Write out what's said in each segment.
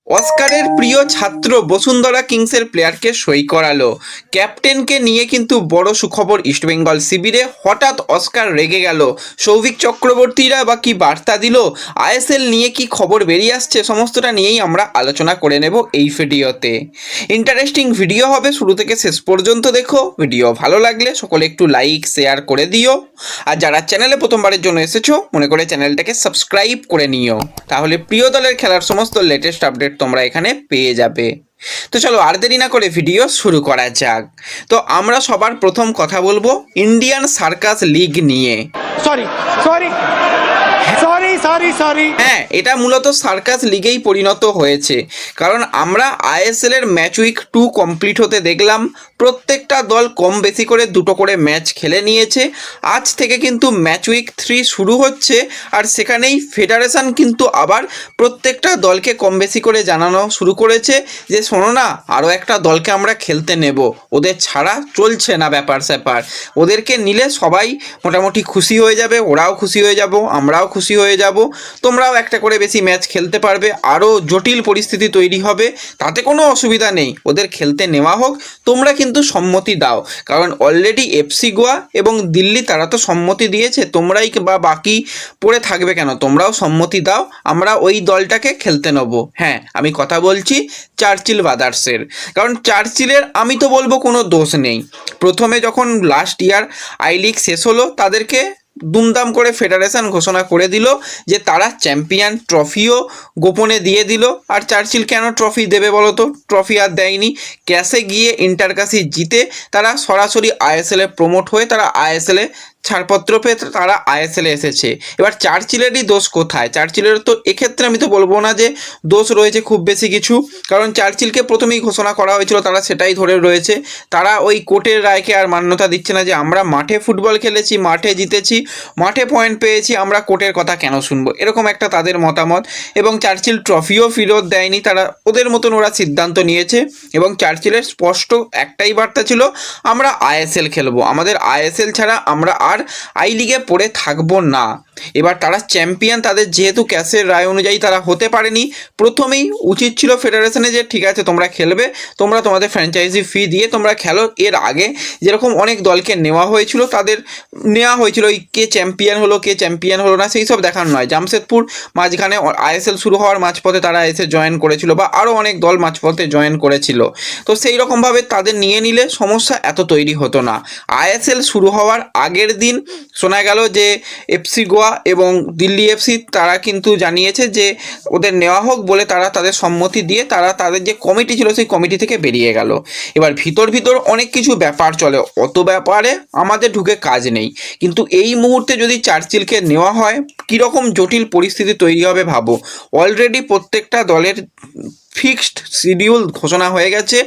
অস্কারের প্রিয় ছাত্র বসুন্ধরা কিংসের প্লেয়ারকে সই করালো। ক্যাপ্টেনকে নিয়ে কিন্তু বড় সুখবর ইস্টবেঙ্গল শিবিরে। হঠাৎ অস্কার রেগে গেল, সৌভিক চক্রবর্তীরা বা কি বার্তা দিল, আইএসএল নিয়ে কি খবর বেরিয়ে আসছে, সমস্তটা নিয়েই আমরা আলোচনা করে নেব এই ভিডিওতে। ইন্টারেস্টিং ভিডিও হবে, শুরু থেকে শেষ পর্যন্ত দেখো। ভিডিও ভালো লাগলে সকলে একটু লাইক শেয়ার করে দিও, আর যারা চ্যানেলে প্রথমবারের জন্য এসেছো মনে করে চ্যানেলটাকে সাবস্ক্রাইব করে নিও, তাহলে প্রিয় দলের খেলার সমস্ত লেটেস্ট আপডেট তোমরা এখানে পেয়ে যাবে। তো চলো আর দেরি না করে ভিডিও শুরু করা যাক। তো আমরা সবার প্রথম কথা বলবো ইন্ডিয়ান সার্কাস লিগ নিয়ে। হ্যাঁ, এটা মূলত সার্কাস লিগেই পরিণত হয়েছে, কারণ আমরা আইএসএল এর ম্যাচ উইক 2 কমপ্লিট হতে দেখলাম। প্রত্যেকটা দল কম বেশি করে দুটো করে ম্যাচ খেলে নিয়েছে। আজ থেকে কিন্তু ম্যাচ উইক 3 শুরু হচ্ছে, আর সেখানেই ফেডারেশন কিন্তু আবার প্রত্যেকটা দলকে কম বেশি করে জানানো শুরু করেছে যে শোনো না, আরও একটা দলকে আমরা খেলতে নেব, ওদের ছাড়া চলছে না ব্যাপার স্যাপার। ওদেরকে নিলে সবাই মোটামুটি খুশি হয়ে যাবে, ওরাও খুশি হয়ে যাব, আমরাও খুশি হয়ে যাব, তোমরাও একটা করে বেশি ম্যাচ খেলতে পারবে, আরও জটিল পরিস্থিতি তৈরি হবে, তাতে কোনো অসুবিধা নেই, ওদের খেলতে নেওয়া হোক, তোমরা কিন্তু সম্মতি দাও। কারণ অলরেডি এফসি গোয়া এবং দিল্লি তারা তো সম্মতি দিয়েছে, তোমরাই বা বাকি পড়ে থাকবে কেন, তোমরাও সম্মতি দাও, আমরা ওই দলটাকে খেলতে নেব। হ্যাঁ, আমি কথা বলছি চার্চিল ব্রাদার্সের। কারণ চার্চিলের আমি তো বলবো কোনো দোষ নেই। প্রথমে যখন লাস্ট ইয়ার আই লিগ শেষ হলো, তাদেরকে দুমদাম করে ফেডারেশন ঘোষণা করে দিল যে তারা চ্যাম্পিয়ন ট্রফিও গোপনে দিয়ে দিল। আর চার্চিল কেন ট্রফি দেবে বলো তো? ট্রফি আর দেয়নি, ক্যাশে গিয়ে ইন্টারকাসি জিতে তারা সরাসরি আইএসএলে প্রমোট হয়ে তারা আইএসএলে ছাড়পত্র পেয়ে তারা আইএসএলে এসেছে। এবার চার্চিলেরই দোষ কোথায়? চার্চিলের তো এক্ষেত্রে আমি তো বলবো না যে দোষ রয়েছে খুব বেশি কিছু, কারণ চার্চিলকে প্রথমেই ঘোষণা করা হয়েছিল, তারা সেটাই ধরে রয়েছে। তারা ওই কোর্টের রায়কে আর মান্যতা দিচ্ছে না যে আমরা মাঠে ফুটবল খেলেছি, মাঠে জিতেছি, মাঠে পয়েন্ট পেয়েছি, আমরা কোর্টের কথা কেন শুনবো, এরকম একটা তাদের মতামত। এবং চার্চিল ট্রফিও ফেরত দেয়নি, তারা ওদের মতন ওরা সিদ্ধান্ত নিয়েছে। এবং চার্চিলের স্পষ্ট একটাই বার্তা ছিল, আমরা আইএসএল খেলবো, আমাদের আইএসএল ছাড়া আমরা আর আই লিগে পড়ে থাকবো না। এবার তারা চ্যাম্পিয়ন, তাদের যেহেতু ক্যাশের রায় অনুযায়ী তারা হতে পারেনি, প্রথমেই উচিত ছিল ফেডারেশনে যে ঠিক আছে তোমরা খেলবে, তোমরা তোমাদের ফ্র্যাঞ্চাইজি ফি দিয়ে তোমরা খেলো। এর আগে যেরকম অনেক দলকে নেওয়া হয়েছিল, তাদের নেওয়া হয়েছিল ওই কে চ্যাম্পিয়ন হলো কে চ্যাম্পিয়ন হলো না সেই সব দেখানো নয়। জামশেদপুর মাঝখানে আইএসএল শুরু হওয়ার মাঝপথে তারা এসে জয়েন করেছিল, বা আরও অনেক দল মাঝপথে জয়েন করেছিল। তো সেই রকমভাবে তাদের নিয়ে নিলে সমস্যা এত তৈরি হতো না। আইএসএল শুরু হওয়ার আগের দিন শোনা গেল যে এফসি গোয়া এবং দিল্লি এফসি তারা কিন্তু জানিয়েছে যে ওদের নেওয়া হোক বলে, তারা তাদের সম্মতি দিয়ে তারা তাদের যে কমিটি ছিল সেই কমিটি থেকে বেরিয়ে গেল। এবার ভিতর অনেক কিছু ব্যাপার চলে, অত ব্যাপারে আমাদের ঢুকে কাজ নেই। কিন্তু এই মুহূর্তে যদি চার্চিলকে নেওয়া হয়, কীরকম জটিল পরিস্থিতি তৈরি হবে ভাবো। অলরেডি প্রত্যেকটা দলের ফিক্সড শিডিউল ঘোষণা হয়ে গেছে,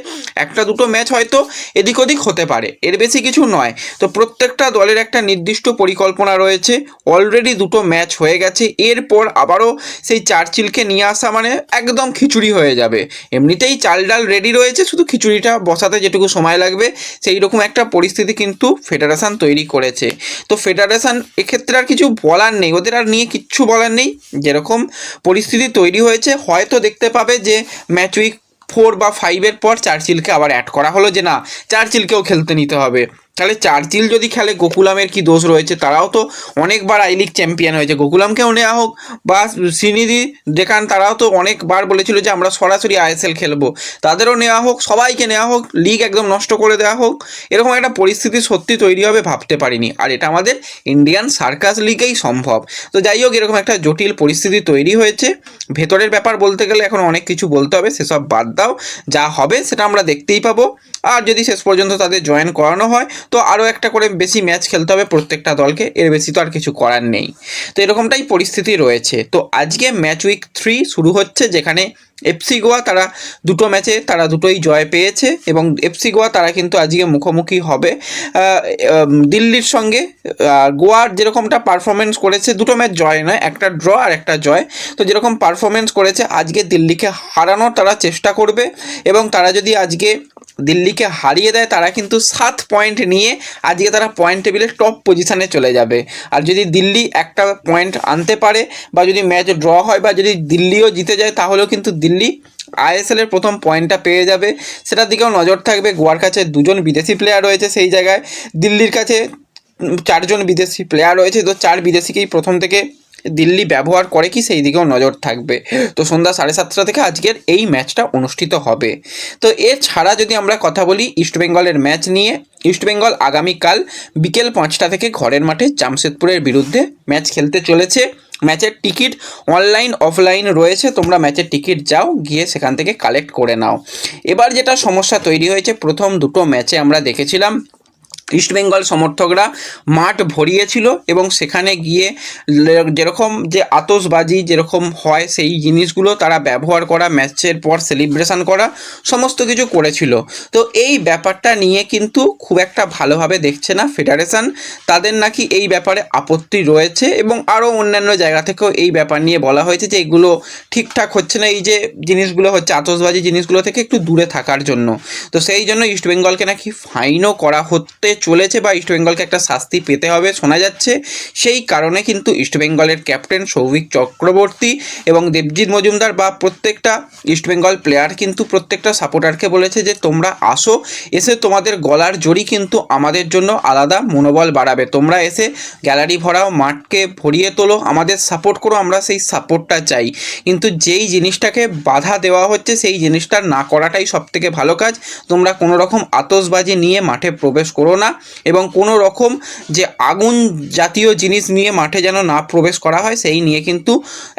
একটা দুটো ম্যাচ হয়তো এদিক ওদিক হতে পারে, এর বেশি কিছু নয়। তো প্রত্যেকটা দলের একটা নির্দিষ্ট পরিকল্পনা রয়েছে, অলরেডি দুটো ম্যাচ হয়ে গেছে, এরপর আবারও সেই চার্চিলকে নিয়ে আসা মানে একদম খিচুড়ি হয়ে যাবে। এমনিতেই চাল ডাল রেডি রয়েছে, শুধু খিচুড়িটা বসাতে যেটুকু সময় লাগবে, সেই রকম একটা পরিস্থিতি কিন্তু ফেডারেশন তৈরি করেছে। তো ফেডারেশন এক্ষেত্রে আর কিছু বলার নেই, ওদের আর নিয়ে কিচ্ছু বলার নেই। যেরকম পরিস্থিতি তৈরি হয়েছে, হয়তো দেখতে পাবে যে ম্যাচ উইক 4 বা 5 পর চার্চিলকে আবার অ্যাড করা হলো যে না, চার্চিলকেও খেলতে নিতে হবে। তাহলে চার্চিল যদি খেলে গোকুলামের কি দোষ রয়েছে? তারাও তো অনেকবার আই লিগ চ্যাম্পিয়ন হয়েছে, গোকুলামকেও নেওয়া হোক, বা শ্রীনিধি ডেকান তারাও তো অনেকবার বলেছিল যে আমরা সরাসরি আইএসএল খেলবো, তাদেরও নেওয়া হোক, সবাইকে নেওয়া হোক, লিগ একদম নষ্ট করে দেওয়া হোক। এরকম একটা পরিস্থিতি সত্যি তৈরি হবে ভাবতে পারিনি, আর এটা আমাদের ইন্ডিয়ান সার্কাস লিগেই সম্ভব। তো যাই হোক, এরকম একটা জটিল পরিস্থিতি তৈরি হয়েছে। ভেতরের ব্যাপার বলতে গেলে এখন অনেক কিছু বলতে হবে, সেসব বাদ দাও, যা হবে সেটা আমরা দেখতেই পাবো। আর যদি শেষ পর্যন্ত তাদের জয়েন করানো হয়, তো আরও একটা করে বেশি ম্যাচ খেলতে হবে প্রত্যেকটা দলকে, এর বেশি তো আর কিছু করার নেই। তো এরকমটাই পরিস্থিতি রয়েছে। তো আজকে ম্যাচ উইক 3 শুরু হচ্ছে, যেখানে এফসি গোয়া তারা দুটো ম্যাচে তারা দুটোই জয় পেয়েছে, এবং এফসি গোয়া তারা কিন্তু আজকে মুখোমুখি হবে দিল্লির সঙ্গে। গোয়ার যেরকমটা পারফরমেন্স করেছে, দুটো ম্যাচ জয় নয়, একটা ড্র আর একটা জয়, তো যেরকম পারফরমেন্স করেছে আজকে দিল্লিকে হারানোর তারা চেষ্টা করবে। এবং তারা যদি আজকে দিল্লিকে হারিয়ে দেয়, তারা কিন্তু 7 পয়েন্ট নিয়ে আজকে তারা পয়েন্ট টেবিলে টপ পজিশানে চলে যাবে। আর যদি দিল্লি একটা পয়েন্ট আনতে পারে, বা যদি ম্যাচ ড্র হয়, বা যদি দিল্লিও জিতে যায়, তাহলেও কিন্তু দিল্লি আইএসএল এর প্রথম পয়েন্টটা পেয়ে যাবে, সেটার দিকেও নজর থাকবে। গোয়ার কাছে 2জন বিদেশি প্লেয়ার রয়েছে সেই জায়গায়, দিল্লির কাছে 4জন বিদেশি প্লেয়ার রয়েছে, তো 4 বিদেশিকেই প্রথম থেকে দিল্লি ব্যবহার করে কি সেই দিকেও নজর থাকবে। তো সন্ধ্যা 7:30 থেকে আজকের এই ম্যাচটা অনুষ্ঠিত হবে। তো এছাড়া যদি আমরা কথা বলি ইস্টবেঙ্গলের ম্যাচ নিয়ে, ইস্টবেঙ্গল আগামীকাল বিকেল 5টা থেকে ঘরের মাঠে জামশেদপুরের বিরুদ্ধে ম্যাচ খেলতে চলেছে। ম্যাচের টিকিট অনলাইন অফলাইন রয়েছে, তোমরা ম্যাচের টিকিট যাও গিয়ে সেখান থেকে কালেক্ট করে নাও। এবার যেটা সমস্যা তৈরি হয়েছে, প্রথম দুটো ম্যাচে আমরা দেখেছিলাম ইস্টবেঙ্গল সমর্থকরা মাঠ ভরিয়েছিল এবং সেখানে গিয়ে যেরকম যে আতশবাজি যেরকম হয় সেই জিনিসগুলো তারা ব্যবহার করা, ম্যাচের পর সেলিব্রেশন করা, সমস্ত কিছু করেছিল। তো এই ব্যাপারটা নিয়ে কিন্তু খুব একটা ভালোভাবে দেখছে না ফেডারেশন, তাদের নাকি এই ব্যাপারে আপত্তি রয়েছে এবং আরও অন্যান্য জায়গা থেকেও এই ব্যাপার নিয়ে বলা হয়েছে যে এগুলো ঠিকঠাক হচ্ছে না, এই যে জিনিসগুলো হচ্ছে আতশবাজি জিনিসগুলো থেকে একটু দূরে থাকার জন্য। তো সেই জন্য ইস্টবেঙ্গলকে নাকি ফাইনও করা হতে চলেছে বা ইস্টবেঙ্গলকে একটা শাস্তি পেতে হবে শোনা যাচ্ছে। সেই কারণে কিন্তু ইস্টবেঙ্গলের ক্যাপ্টেন সৌভিক চক্রবর্তী এবং দেবজিৎ মজুমদার বা প্রত্যেকটা ইস্টবেঙ্গল প্লেয়ার কিন্তু প্রত্যেকটা সাপোর্টারকে বলেছে যে তোমরা আসো, এসে তোমাদের গলার জড়ি কিন্তু আমাদের জন্য আলাদা মনোবল বাড়াবে, তোমরা এসে গ্যালারি ভরাও, মাঠকে ভরিয়ে তোলো, আমাদের সাপোর্ট করো, আমরা সেই সাপোর্টটা চাই। কিন্তু যেই জিনিসটাকে বাধা দেওয়া হচ্ছে সেই জিনিসটা না করাটাই সবথেকে ভালো কাজ। তোমরা কোনো রকম আতশবাজি নিয়ে মাঠে প্রবেশ করো না এবং কোনো রকম যে আগুন জাতীয় জিনিস নিয়ে মাঠে যেন না প্রবেশ করা হয় সেই নিয়ে কিন্তু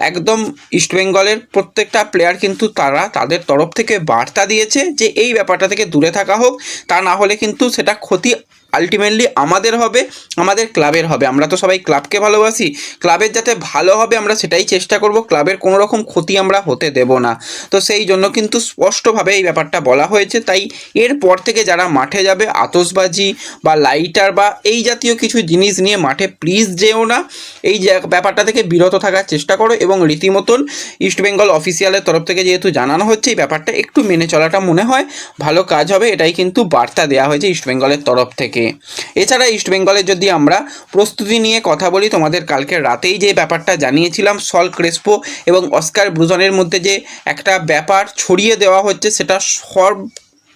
একদম ইস্টবেঙ্গলের প্রত্যেকটা প্লেয়ার কিন্তু তারা তাদের তরফ থেকে বার্তা দিয়েছে যে এই ব্যাপারটা থেকে দূরে থাকা হোক, তা না হলে কিন্তু সেটা ক্ষতি আলটিমেটলি আমাদের হবে, আমাদের ক্লাবের হবে। আমরা তো সবাই ক্লাবকে ভালোবাসি, ক্লাবের যাতে ভালো হবে আমরা সেটাই চেষ্টা করব, ক্লাবের কোনো রকম ক্ষতি আমরা হতে দেব না। তো সেই জন্য কিন্তু স্পষ্টভাবে এই ব্যাপারটা বলা হয়েছে। তাই এরপর থেকে যারা মাঠে যাবে আতশবাজি বা লাইটার বা এই জাতীয় কিছু জিনিস নিয়ে মাঠে প্লিজ যেও না, এই ব্যাপারটা থেকে বিরত থাকার চেষ্টা করো এবং রীতিমতন ইস্টবেঙ্গল অফিসিয়ালের তরফ থেকে যেহেতু জানানো হচ্ছে এই ব্যাপারটা একটু মেনে চলাটা মনে হয় ভালো কাজ হবে, এটাই কিন্তু বার্তা দেওয়া হয়েছে ইস্টবেঙ্গলের তরফ থেকে। এছাড়া ইস্টবেঙ্গলের যদি আমরা প্রস্তুতি নিয়ে কথা বলি, তোমাদের কালকে রাতেই যে ব্যাপারটা জানিয়েছিলাম সল ক্রেসপো এবং অস্কার ব্রুজনের মধ্যে যে একটা ব্যাপার ছড়িয়ে দেওয়া হচ্ছে সেটা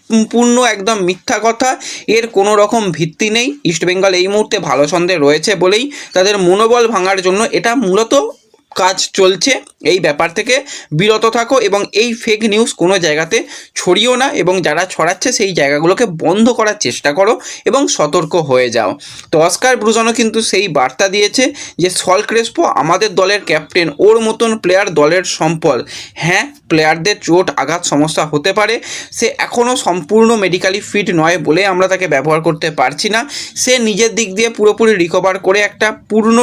সম্পূর্ণ একদম মিথ্যা কথা, এর কোনো রকম ভিত্তি নেই। ইস্টবেঙ্গল এই মুহূর্তে ভালো ছন্দে রয়েছে বলেই তাদের মনোবল ভাঙার জন্য এটা মূলত কাজ চলছে। এই ব্যাপার থেকে বিরত থাকো এবং এই ফেক নিউজ কোনো জায়গাতে ছড়িও না এবং যারা ছড়াচ্ছে সেই জায়গাগুলোকে বন্ধ করার চেষ্টা করো এবং সতর্ক হয়ে যাও। তো অস্কার ব্রুজনও কিন্তু সেই বার্তা দিয়েছে যে সল ক্রেসপো আমাদের দলের ক্যাপ্টেন, ওর মতন প্লেয়ার দলের সম্পদ। হ্যাঁ, প্লেয়ারদের চোট আঘাত সমস্যা হতে পারে, সে এখনও সম্পূর্ণ মেডিকেলি ফিট নয় বলে আমরা তাকে ব্যবহার করতে পারছি না, সে নিজের দিক দিয়ে পুরোপুরি রিকভার করে একটা পূর্ণ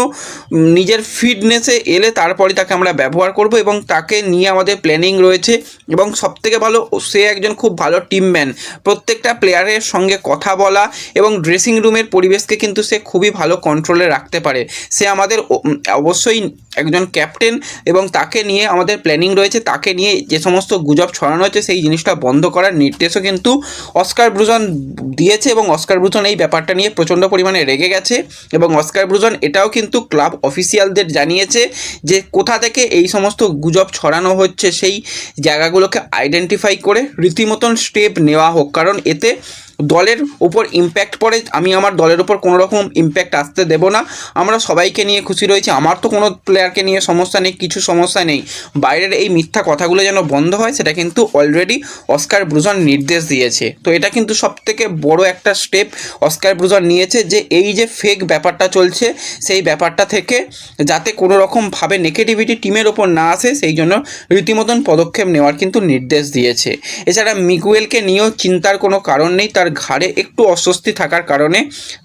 নিজের ফিটনেসে এলে তারপরে তাকে আমরা ব্যবহার করব এবং তাকে নিয়ে আমাদের প্ল্যানিং রয়েছে। এবং সবথেকে ভালো সে একজন খুব ভালো টিমম্যান, প্রত্যেকটা প্লেয়ারের সঙ্গে কথা বলা এবং ড্রেসিং রুমের পরিবেশকে কিন্তু সে খুবই ভালো কন্ট্রোলে রাখতে পারে। সে আমাদের অবশ্যই একজন ক্যাপ্টেন এবং তাকে নিয়ে আমাদের প্ল্যানিং রয়েছে, তাকে নিয়ে যে সমস্ত গুজব ছড়ানো হচ্ছে সেই জিনিসটা বন্ধ করার নির্দেশও কিন্তু অস্কার ব্রুজন দিয়েছে এবং অস্কার ব্রুজন এই ব্যাপারটা নিয়ে প্রচণ্ড পরিমাণে রেগে গেছে এবং অস্কার ব্রুজন এটাও কিন্তু ক্লাব অফিসিয়ালদের জানিয়েছে যে কোথা থেকে এই সমস্ত গুজব ছড়ানো হচ্ছে সেই জায়গাগুলোকে আইডেন্টিফাই করে রীতিমতন স্টেপ নেওয়া হোক, কারণ এতে দলের উপর ইম্প্যাক্ট পড়ে। আমি আমার দলের উপর কোনো রকম ইম্প্যাক্ট আসতে দেব না, আমরা সবাইকে নিয়ে খুশি রয়েছি, আমার তো কোনো প্লেয়ারকে নিয়ে সমস্যা নেই, কিছু সমস্যা নেই। বাইরের এই মিথ্যা কথাগুলো যেন বন্ধ হয় সেটা কিন্তু অলরেডি অস্কার ব্রুজন নির্দেশ দিয়েছে। তো এটা কিন্তু সবথেকে বড় একটা স্টেপ অস্কার ব্রুজন নিয়েছে যে এই যে ফেক ব্যাপারটা চলছে সেই ব্যাপারটা থেকে যাতে কোনো রকমভাবে নেগেটিভিটি টিমের ওপর না আসে সেই জন্য রীতিমতন পদক্ষেপ নেওয়ার কিন্তু নির্দেশ দিয়েছে। এছাড়া মিগুয়েলকে নিয়েও চিন্তার কোনো কারণ নেই, তার ঘাড়ে একটু অস্বস্তি থাকার কারণে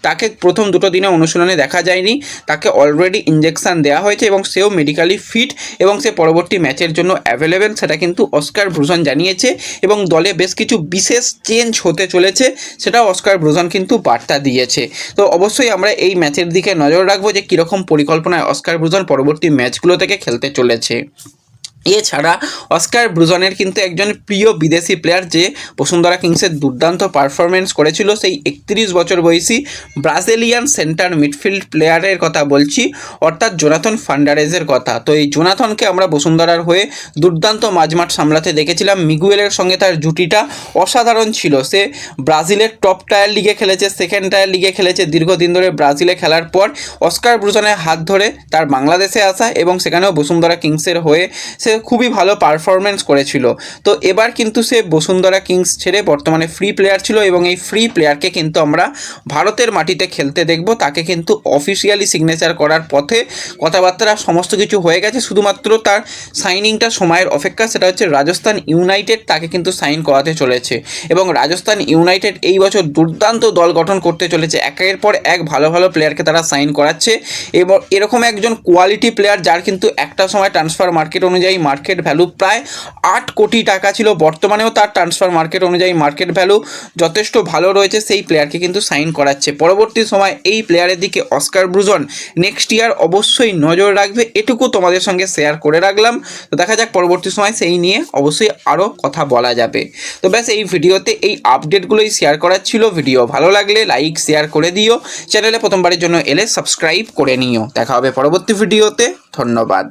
তাকে প্রথম দুটো দিনে অনুশীলনে দেখা যায়নি, তাকে অলরেডি ইঞ্জেকশান দেওয়া হয়েছে এবং সেও মেডিকেলি ফিট এবং সে পরবর্তী ম্যাচের জন্য অ্যাভেলেবেল, সেটা কিন্তু অস্কার ব্রুজন জানিয়েছে এবং দলে বেশ কিছু বিশেষ চেঞ্জ হতে চলেছে সেটাও অস্কার ব্রুজন কিন্তু বার্তা দিয়েছে। তো অবশ্যই আমরা এই ম্যাচের দিকে নজর রাখবো যে কীরকম পরিকল্পনায় অস্কার ব্রুজন পরবর্তী ম্যাচগুলো থেকে খেলতে চলেছে। এছাড়া অস্কার ব্রুজনের কিন্তু একজন প্রিয় বিদেশি প্লেয়ার যে বসুন্ধরা কিংসের দুর্দান্ত পারফরমেন্স করেছিল, সেই 31 বছর বয়সী ব্রাজিলিয়ান সেন্টার মিডফিল্ড প্লেয়ারের কথা বলছি, অর্থাৎ জোনাথন ফার্নান্ডেজের কথা। তো এই জোনাথনকে আমরা বসুন্ধরার হয়ে দুর্দান্ত মাঝমাঠ সামলাতে দেখেছিলাম। মিগুয়েলের সঙ্গে তার জুটিটা অসাধারণ ছিল। সে ব্রাজিলের টপ টায়ার লিগে খেলেছে, সেকেন্ড টায়ার লিগে খেলেছে, দীর্ঘদিন ধরে ব্রাজিলে খেলার পর অস্কার ব্রুজনের হাত ধরে তার বাংলাদেশে আসা এবং সেখানেও বসুন্ধরা কিংসের হয়ে সে খুবই ভালো পারফরমেন্স করেছিল। তো এবার কিন্তু সে বসুন্ধরা কিংস ছেড়ে বর্তমানে ফ্রি প্লেয়ার ছিল এবং এই ফ্রি প্লেয়ারকে কিন্তু আমরা ভারতের মাটিতে খেলতে দেখব। তাকে কিন্তু অফিসিয়ালি সিগনেচার করার পথে, কথাবার্তা সমস্ত কিছু হয়ে গেছে, শুধুমাত্র তার সাইনিংটা সময়ের অপেক্ষা। সেটা হচ্ছে রাজস্থান ইউনাইটেড তাকে কিন্তু সাইন করাতে চলেছে এবং রাজস্থান ইউনাইটেড এই বছর দুর্দান্ত দল গঠন করতে চলেছে। একের পর এক ভালো ভালো প্লেয়ারকে তারা সাইন করাচ্ছে এবং এরকম একজন কোয়ালিটি প্লেয়ার যার কিন্তু একটা সময় ট্রান্সফার মার্কেট অনুযায়ী মার্কেট ভ্যালু প্রায় 8 কোটি টাকা ছিল, বর্তমানেও তার ট্রান্সফার মার্কেট অনুযায়ী মার্কেট ভ্যালু যথেষ্ট ভালো রয়েছে। সেই প্লেয়ারকে কিন্তু সাইন করাচ্ছে। পরবর্তী সময় এই প্লেয়ারের দিকে অস্কার ব্রুজন নেক্সট ইয়ার অবশ্যই নজর রাখবে, এটুকু তোমাদের সঙ্গে শেয়ার করে রাখলাম। তো দেখা যাক পরবর্তী সময় সেই নিয়ে অবশ্যই আরও কথা বলা যাবে। তো ব্যাস এই ভিডিওতে এই আপডেটগুলোই শেয়ার করার ছিল। ভিডিও ভালো লাগলে লাইক শেয়ার করে দিও, চ্যানেলে প্রথমবারের জন্য এলে সাবস্ক্রাইব করে নিও। দেখা হবে পরবর্তী ভিডিওতে। ধন্যবাদ।